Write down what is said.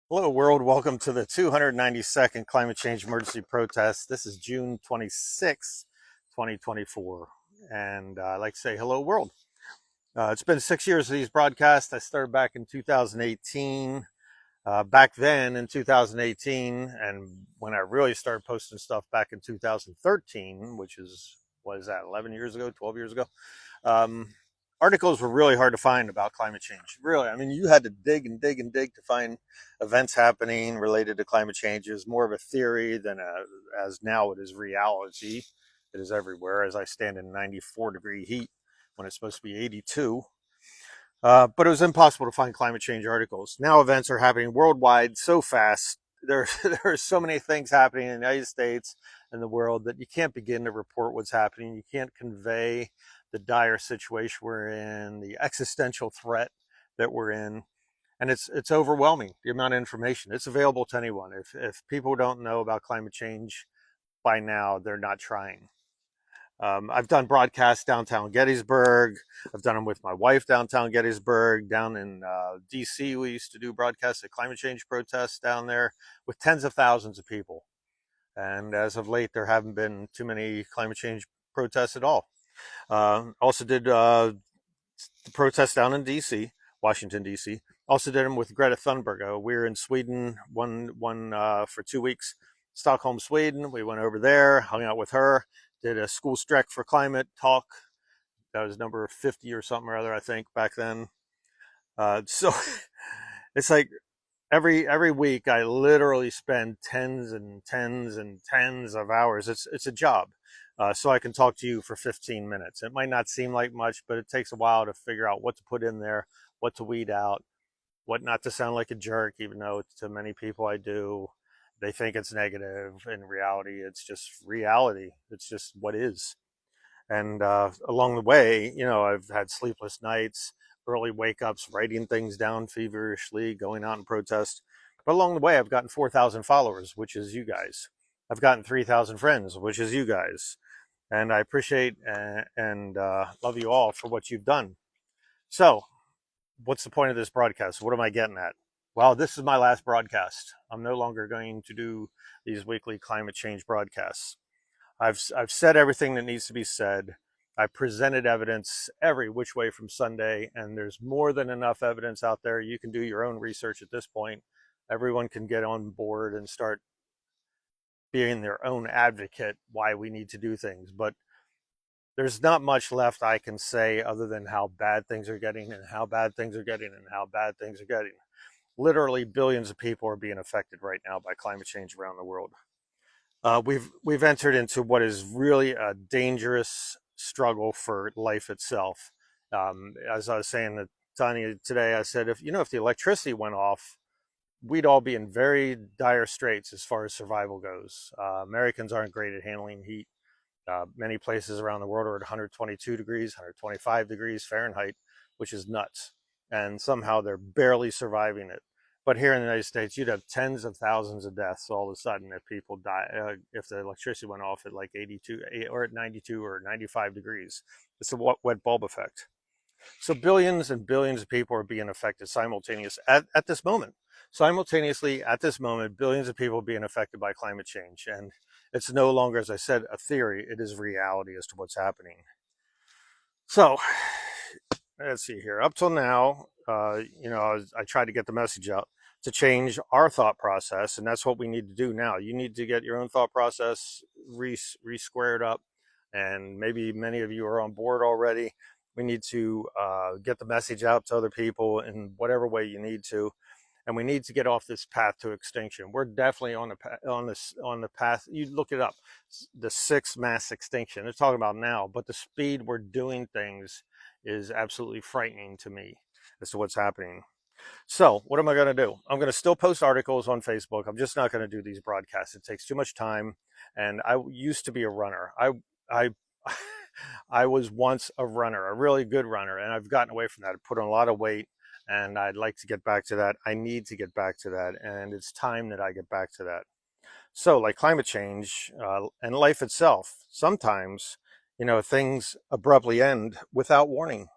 Hello, world. Welcome to the 292nd Climate Change Emergency Protest. This is June 26, 2024. And I'd like to say hello, world. It's been 6 years of these broadcasts. I started back in 2018. Back then in 2018, and when I really started posting stuff back in 2013, which is, what is that, 11 years ago, 12 years ago? Um, Articles were really hard to find about climate change. Really, I mean, you had to dig and dig and dig to find events happening related to climate change. It was more of a theory than as now it is reality. It is everywhere. As I stand in 94-degree heat when it's supposed to be 82. But it was impossible to find climate change articles. Now events are happening worldwide so fast. There, there are so many things happening in the United States and the world that you can't begin to report what's happening. You can't convey the dire situation we're in, the existential threat that we're in. And it's overwhelming, the amount of information. It's available to anyone. If people don't know about climate change by now, they're not trying. I've done broadcasts downtown Gettysburg. I've done them with my wife downtown Gettysburg. Down in DC, we used to do broadcasts at climate change protests down there with tens of thousands of people. And as of late, there haven't been too many climate change protests at all. Also did the protests down in DC, Washington, DC. Also did them with Greta Thunberg. We were in Sweden one for 2 weeks. Stockholm, Sweden. We went over there, hung out with her, did a school strike for climate talk. That was number 50 or something or other, I think, back then. So it's like every week I literally spend tens and tens and tens of hours. It's a job. So I can talk to you for 15 minutes. It might not seem like much, but it takes a while to figure out what to put in there, what to weed out, what not to sound like a jerk, even though to many people I do. They think it's negative. In reality, it's just reality. It's just what is. And along the way, I've had sleepless nights, early wake ups, writing things down feverishly, going out and protest. But along the way, I've gotten 4,000 followers, which is you guys. I've gotten 3,000 friends, which is you guys. And I appreciate and love you all for what you've done. So, what's the point of this broadcast? What am I getting at? Well, this is my last broadcast. I'm no longer going to do these weekly climate change broadcasts. I've said everything that needs to be said. I presented evidence every which way from Sunday, and there's more than enough evidence out there. You can do your own research at this point. Everyone can get on board and start being their own advocate why we need to do things. But there's not much left I can say other than how bad things are getting and how bad things are getting and how bad things are getting. Literally billions of people are being affected right now by climate change around the world. We've entered into what is really a dangerous struggle for life itself. As I was saying to Tanya today, I said if the electricity went off, we'd all be in very dire straits as far as survival goes. Americans aren't great at handling heat. Many places around the world are at 122 degrees, 125 degrees Fahrenheit, which is nuts. And somehow they're barely surviving it. But here in the United States, you'd have tens of thousands of deaths all of a sudden if people die, if the electricity went off at like 82 or at 92 or 95 degrees. It's a wet bulb effect. So billions and billions of people are being affected simultaneously at this moment. Simultaneously, at this moment, billions of people are being affected by climate change. And it's no longer, as I said, a theory. It is reality as to what's happening. So let's see here. Up till now, I tried to get the message out to change our thought process, and that's what we need to do now. You need to get your own thought process re-squared up, and maybe many of you are on board already. We need to get the message out to other people in whatever way you need to, and we need to get off this path to extinction. We're definitely on the path. You look it up, the sixth mass extinction. They're talking about now, but the speed we're doing things is absolutely frightening to me as to what's happening. So what am I going to do? I'm going to still post articles on Facebook. I'm just not going to do these broadcasts. It takes too much time. And I used to be a runner. I I was once a runner, a really good runner, and I've gotten away from that. I put on a lot of weight, and I'd like to get back to that. I need to get back to that, and it's time that I get back to that. So, like climate change and life itself, sometimes things abruptly end without warning.